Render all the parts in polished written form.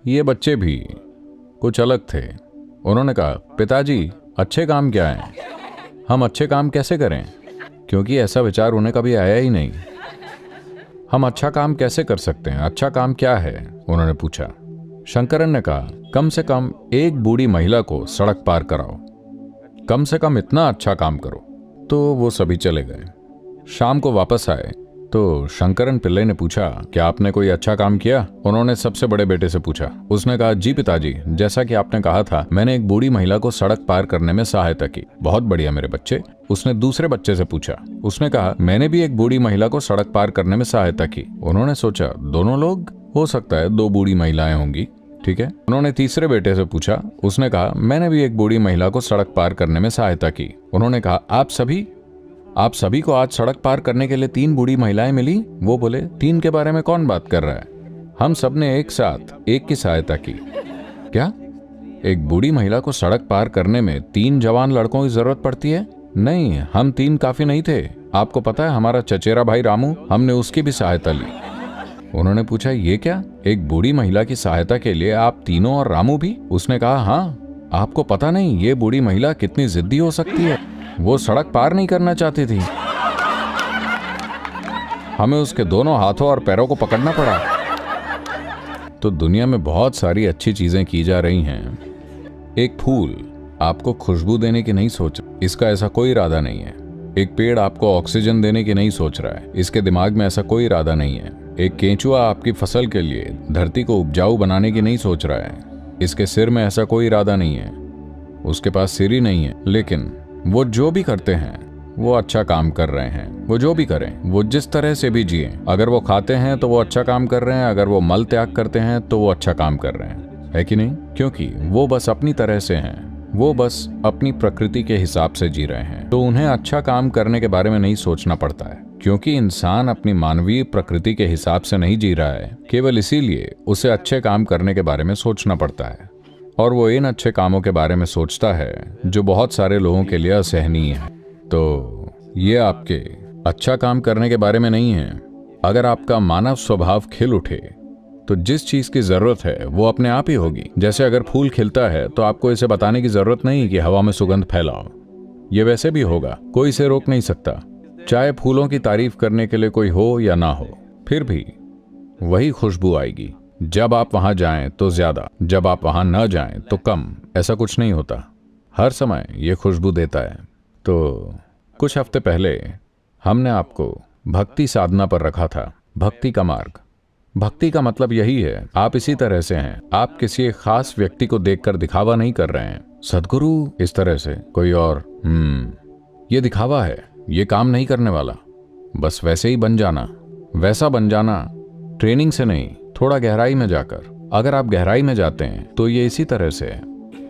ये बच्चे भी कुछ अलग थे। उन्होंने कहा, पिताजी अच्छे काम क्या हैं? हम अच्छे काम कैसे करें? क्योंकि ऐसा विचार उन्हें कभी आया ही नहीं। हम अच्छा काम कैसे कर सकते हैं? अच्छा काम क्या है? उन्होंने पूछा। शंकरन ने कहा, कम से कम एक बूढ़ी महिला को सड़क पार कराओ। कम से कम इतना अच्छा काम करो। तो वो सभी चले गए। शाम को वापस आए तो शंकरन पिल्ले ने पूछा, क्या आपने कोई अच्छा काम किया? उन्होंने सबसे बड़े बेटे से पूछा। उसने कहा, जी पिताजी, जैसा कि आपने कहा था, मैंने एक बूढ़ी महिला को सड़क पार करने में सहायता की। बहुत बढ़िया मेरे बच्चे। उसने दूसरे बच्चे से पूछा। उसने कहा, मैंने भी एक बूढ़ी महिला को सड़क पार करने में सहायता की। उन्होंने सोचा, दोनों लोग? हो सकता है दो बूढ़ी महिलाएं होंगी। ठीक है। उन्होंने तीसरे बेटे से पूछा। उसने कहा, मैंने भी एक बूढ़ी महिला को सड़क पार करने में सहायता की। उन्होंने कहा, आप सभी को आज सड़क पार करने के लिए 3 बूढ़ी महिलाएं मिली? वो बोले, 3 के बारे में कौन बात कर रहा है? हम सब ने एक साथ एक की सहायता की। क्या? एक बूढ़ी महिला को सड़क पार करने में 3 जवान लड़कों की जरूरत पड़ती है? नहीं, हम 3 काफी नहीं थे। आपको पता है, हमारा चचेरा भाई रामू, हमने उसकी भी सहायता ली। उन्होंने पूछा, ये क्या? एक बूढ़ी महिला की सहायता के लिए आप तीनों और रामू भी? उसने कहा, हाँ, आपको पता नहीं ये बूढ़ी महिला कितनी जिद्दी हो सकती है। वो सड़क पार नहीं करना चाहती थी। हमें उसके दोनों हाथों और पैरों को पकड़ना पड़ा। तो दुनिया में बहुत सारी अच्छी चीजें की जा रही हैं। एक फूल आपको खुशबू देने की नहीं सोच, इसका ऐसा कोई इरादा नहीं है। एक पेड़ आपको ऑक्सीजन देने की नहीं सोच रहा है, इसके दिमाग में ऐसा कोई इरादा नहीं है। एक केंचुआ आपकी फसल के लिए धरती को उपजाऊ बनाने की नहीं सोच रहा है, इसके सिर में ऐसा कोई इरादा नहीं है। उसके पास सिर ही नहीं है। लेकिन वो जो भी करते हैं वो अच्छा काम कर रहे हैं। वो जो भी करें, वो जिस तरह से भी जिए, अगर वो खाते हैं तो वो अच्छा काम कर रहे हैं, अगर वो मल त्याग करते हैं तो वो अच्छा काम कर रहे हैं, है कि नहीं? क्योंकि वो बस अपनी तरह से हैं, वो बस अपनी प्रकृति के हिसाब से जी रहे हैं। तो उन्हें अच्छा काम करने के बारे में नहीं सोचना पड़ता है, क्योंकि इंसान अपनी मानवीय प्रकृति के हिसाब से नहीं जी रहा है। केवल इसीलिए उसे अच्छे काम करने के बारे में सोचना पड़ता है, और वो इन अच्छे कामों के बारे में सोचता है जो बहुत सारे लोगों के लिए असहनीय है। तो ये आपके अच्छा काम करने के बारे में नहीं है। अगर आपका मानव स्वभाव खिल उठे तो जिस चीज की जरूरत है वो अपने आप ही होगी। जैसे अगर फूल खिलता है तो आपको इसे बताने की जरूरत नहीं कि हवा में सुगंध फैलाओ, ये वैसे भी होगा, कोई इसे रोक नहीं सकता। चाहे फूलों की तारीफ करने के लिए कोई हो या ना हो, फिर भी वही खुशबू आएगी। जब आप वहां जाएं तो ज्यादा, जब आप वहां न जाएं तो कम। ऐसा कुछ नहीं होता, हर समय ये खुशबू देता है। तो कुछ हफ्ते पहले हमने आपको भक्ति साधना पर रखा था। भक्ति का मार्ग। भक्ति का मतलब यही है, आप इसी तरह से हैं। आप किसी एक खास व्यक्ति को देखकर दिखावा नहीं कर रहे हैं, सद्गुरु इस तरह से कोई और, ये दिखावा है, ये काम नहीं करने वाला। बस वैसे ही बन जाना, वैसा बन जाना, ट्रेनिंग से नहीं, थोड़ा गहराई में जाकर। अगर आप गहराई में जाते हैं तो ये इसी तरह से है।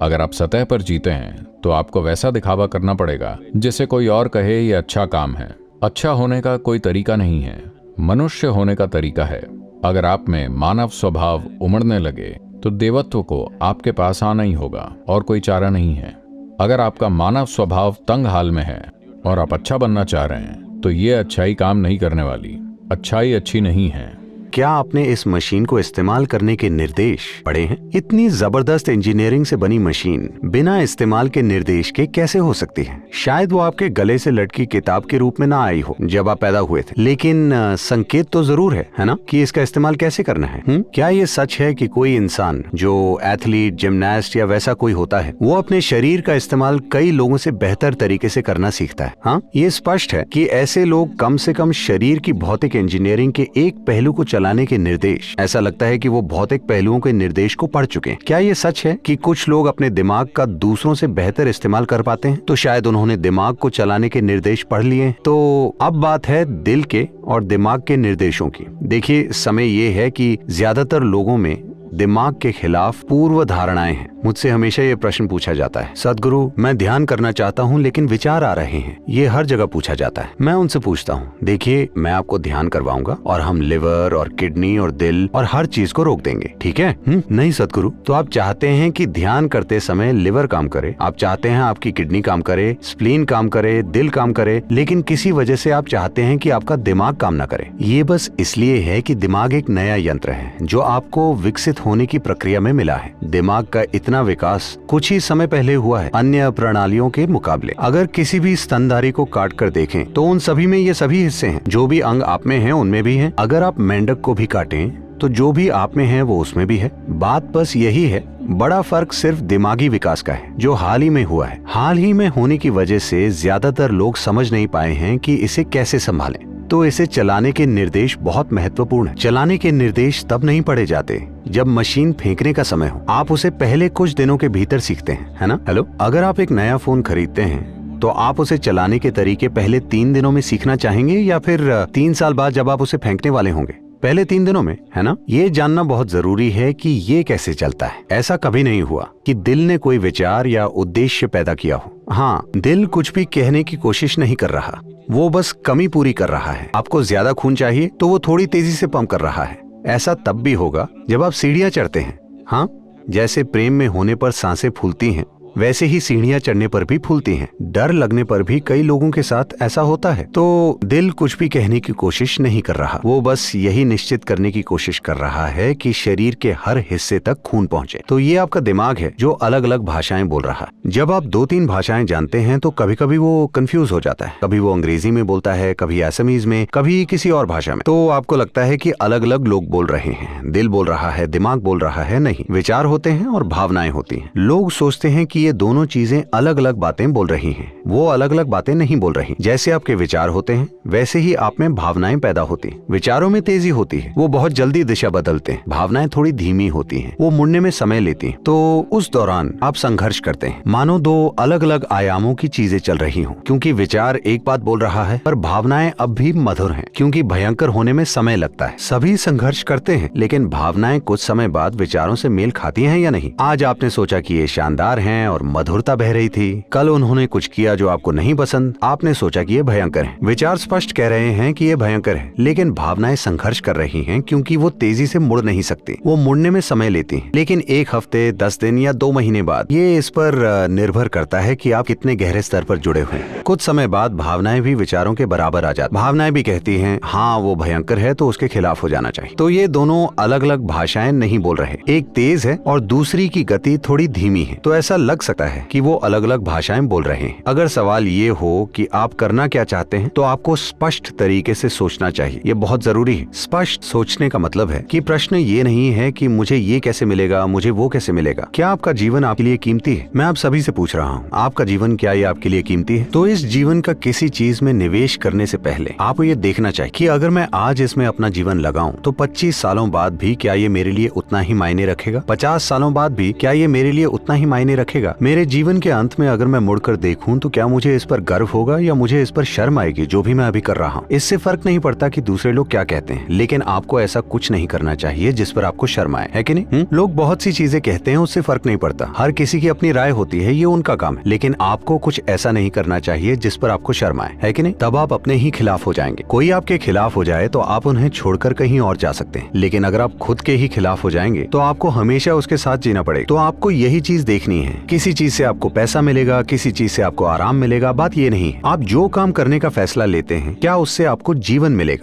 अगर आप सतह पर जीते हैं तो आपको वैसा दिखावा करना पड़ेगा जिसे कोई और कहे ये अच्छा काम है। अच्छा होने का कोई तरीका नहीं है, मनुष्य होने का तरीका है। अगर आप में मानव स्वभाव उमड़ने लगे तो देवत्व को आपके पास आना ही होगा, और कोई चारा नहीं है। अगर आपका मानव स्वभाव तंग हाल में है और आप अच्छा बनना चाह रहे हैं तो ये अच्छाई काम नहीं करने वाली। अच्छाई अच्छी नहीं है। क्या आपने इस मशीन को इस्तेमाल करने के निर्देश पढ़े हैं? इतनी जबरदस्त इंजीनियरिंग से बनी मशीन बिना इस्तेमाल के निर्देश के कैसे हो सकती है? शायद वो आपके गले से लटकी किताब के रूप में ना आई हो जब आप पैदा हुए थे, लेकिन संकेत तो जरूर है ना, कि इसका इस्तेमाल कैसे करना है। क्या ये सच है कि कोई इंसान जो एथलीट, जिम्नास्ट या वैसा कोई होता है, वो अपने शरीर का इस्तेमाल कई लोगों से बेहतर तरीके से करना सीखता है? हाँ, ये स्पष्ट है कि ऐसे लोग कम से कम शरीर की भौतिक इंजीनियरिंग के एक पहलू को चलाने के निर्देश, ऐसा लगता है कि वो भौतिक पहलुओं के निर्देश को पढ़ चुके हैं। क्या ये सच है कि कुछ लोग अपने दिमाग का दूसरों से बेहतर इस्तेमाल कर पाते हैं? तो शायद उन्होंने दिमाग को चलाने के निर्देश पढ़ लिए। तो अब बात है दिल के और दिमाग के निर्देशों की। देखिए, समय ये है कि ज्यादातर लोगों में दिमाग के खिलाफ पूर्व धारणाएं हैं। मुझसे हमेशा ये प्रश्न पूछा जाता है, सदगुरु मैं ध्यान करना चाहता हूँ लेकिन विचार आ रहे हैं। ये हर जगह पूछा जाता है। मैं उनसे पूछता हूँ, देखिए मैं आपको ध्यान करवाऊंगा और हम लिवर और किडनी और दिल और हर चीज को रोक देंगे, ठीक है? नहीं सदगुरु, तो आप चाहते हैं कि ध्यान करते समय लिवर काम करे, आप चाहते हैं आपकी किडनी काम करे, स्प्लीन काम करे, दिल काम करे, लेकिन किसी वजह से आप चाहते हैं कि आपका दिमाग काम ना करे। ये बस इसलिए है कि दिमाग एक नया यंत्र है जो आपको विकसित होने की प्रक्रिया में मिला है। दिमाग का इतना विकास कुछ ही समय पहले हुआ है अन्य प्रणालियों के मुकाबले। अगर किसी भी स्तनधारी को काट कर देखें तो उन सभी में ये सभी हिस्से हैं, जो भी अंग आप में हैं उनमें भी हैं। अगर आप मेंढक को भी काटें तो जो भी आप में है वो उसमें भी है। बात बस यही है, बड़ा फर्क सिर्फ दिमागी विकास का है जो हाल ही में हुआ है। हाल ही में होने की वजह से ज्यादातर लोग समझ नहीं पाए हैं कि इसे कैसे संभालें। तो इसे चलाने के निर्देश बहुत महत्वपूर्ण है। चलाने के निर्देश तब नहीं पढ़े जाते जब मशीन फेंकने का समय हो। आप उसे पहले कुछ दिनों के भीतर सीखते हैं, है ना? हेलो, अगर आप एक नया फोन खरीदते हैं तो आप उसे चलाने के तरीके पहले 3 दिनों में सीखना चाहेंगे या फिर 3 साल बाद जब आप उसे फेंकने वाले होंगे? पहले 3 दिनों में, है ना? ये जानना बहुत जरूरी है कि ये कैसे चलता है। ऐसा कभी नहीं हुआ कि दिल ने कोई विचार या उद्देश्य पैदा किया हो। हाँ, दिल कुछ भी कहने की कोशिश नहीं कर रहा, वो बस कमी पूरी कर रहा है। आपको ज्यादा खून चाहिए तो वो थोड़ी तेजी से पंप कर रहा है। ऐसा तब भी होगा जब आप सीढ़ियां चढ़ते हैं। हाँ, जैसे प्रेम में होने पर सांसें फूलती हैं, वैसे ही सीढ़ियां चढ़ने पर भी फूलती हैं। डर लगने पर भी कई लोगों के साथ ऐसा होता है। तो दिल कुछ भी कहने की कोशिश नहीं कर रहा, वो बस यही निश्चित करने की कोशिश कर रहा है कि शरीर के हर हिस्से तक खून पहुंचे। तो ये आपका दिमाग है जो अलग अलग भाषाएं बोल रहा है। जब आप 2-3 भाषाएं जानते हैं तो कभी कभी वो कंफ्यूज हो जाता है। कभी वो अंग्रेजी में बोलता है, कभी असमीज में, कभी किसी और भाषा में। तो आपको लगता है कि अलग अलग लोग बोल रहे हैं, दिल बोल रहा है, दिमाग बोल रहा है। नहीं, विचार होते हैं और भावनाएं होती हैं। लोग सोचते हैं कि ये दोनों चीजें अलग अलग बातें बोल रही हैं। वो अलग अलग बातें नहीं बोल रही। जैसे आपके विचार होते हैं वैसे ही आप में भावनाएं पैदा होती हैं। विचारों में तेजी होती है, वो बहुत जल्दी दिशा बदलते हैं। भावनाएं थोड़ी धीमी होती हैं, वो मुड़ने में समय लेती हैं। तो उस दौरान आप संघर्ष करते हैं, मानो 2 अलग अलग आयामों की चीजें चल रही हों। क्योंकि विचार एक बात बोल रहा है पर भावनाएं अब भी मधुर हैं, क्योंकि भयंकर होने में समय लगता है। सभी संघर्ष करते हैं, लेकिन भावनाएं कुछ समय बाद विचारों से मेल खाती हैं या नहीं। आज आपने सोचा कि ये शानदार हैं और मधुरता बह रही थी। कल उन्होंने कुछ किया जो आपको नहीं पसंद, आपने सोचा कि ये भयंकर है। विचार स्पष्ट कह रहे हैं कि ये भयंकर है, लेकिन भावनाएं संघर्ष कर रही हैं क्योंकि वो तेजी से मुड़ नहीं सकती। वो मुड़ने में समय लेती हैं, लेकिन 1 हफ्ते, 10 दिन या 2 महीने बाद। ये इस पर निर्भर करता है कि आप कितने गहरे स्तर पर जुड़े हुए हैं। कुछ समय बाद भावनाएं भी विचारों के बराबर आ जाती। भावनाएं भी कहती हैं, हाँ वो भयंकर है तो उसके खिलाफ हो जाना चाहिए। तो ये दोनों अलग अलग भाषाएं नहीं बोल रहे, एक तेज है और दूसरी की गति थोड़ी धीमी है। तो ऐसा लग सकता है कि वो अलग अलग भाषाएं बोल रहे हैं। अगर सवाल ये हो कि आप करना क्या चाहते हैं तो आपको स्पष्ट तरीके से सोचना चाहिए। ये बहुत जरूरी है। स्पष्ट सोचने का मतलब है कि प्रश्न ये नहीं है कि मुझे ये कैसे मिलेगा, मुझे वो कैसे मिलेगा। क्या आपका जीवन आपके लिए कीमती है? मैं आप सभी से पूछ रहा हूँ, आपका जीवन क्या ये आपके लिए कीमती है? तो इस जीवन का किसी चीज में निवेश करने से पहले आपको ये देखना चाहिए कि अगर मैं आज इसमें अपना जीवन लगाऊं तो 25 सालों बाद भी क्या ये मेरे लिए उतना ही मायने रखेगा? 50 सालों बाद भी क्या ये मेरे लिए उतना ही मायने रखेगा? मेरे जीवन के अंत में अगर मैं मुड़कर देखूं तो क्या मुझे इस पर गर्व होगा या मुझे इस पर शर्म आएगी जो भी मैं अभी कर रहा हूं? इससे फर्क नहीं पड़ता कि दूसरे लोग क्या कहते हैं, लेकिन आपको ऐसा कुछ नहीं करना चाहिए जिस पर आपको शर्म आए, है कि नहीं? लोग बहुत सी चीजें कहते हैं, उससे फर्क नहीं पड़ता। हर किसी की अपनी राय होती है, ये उनका काम है। लेकिन आपको कुछ ऐसा नहीं करना चाहिए जिस पर आपको शर्म आए, है कि नहीं? तब आप अपने ही खिलाफ हो जाएंगे। कोई आपके खिलाफ हो जाए तो आप उन्हें छोड़कर कहीं और जा सकते हैं, लेकिन अगर आप खुद के ही खिलाफ हो जाएंगे तो आपको हमेशा उसके साथ जीना पड़ेगा। तो आपको यही चीज देखनी है। किसी चीज से आपको पैसा मिलेगा, किसी चीज से आपको आराम मिलेगा, बात ये नहीं है। आप जो काम करने का फैसला लेते हैं क्या उससे आपको जीवन मिलेगा?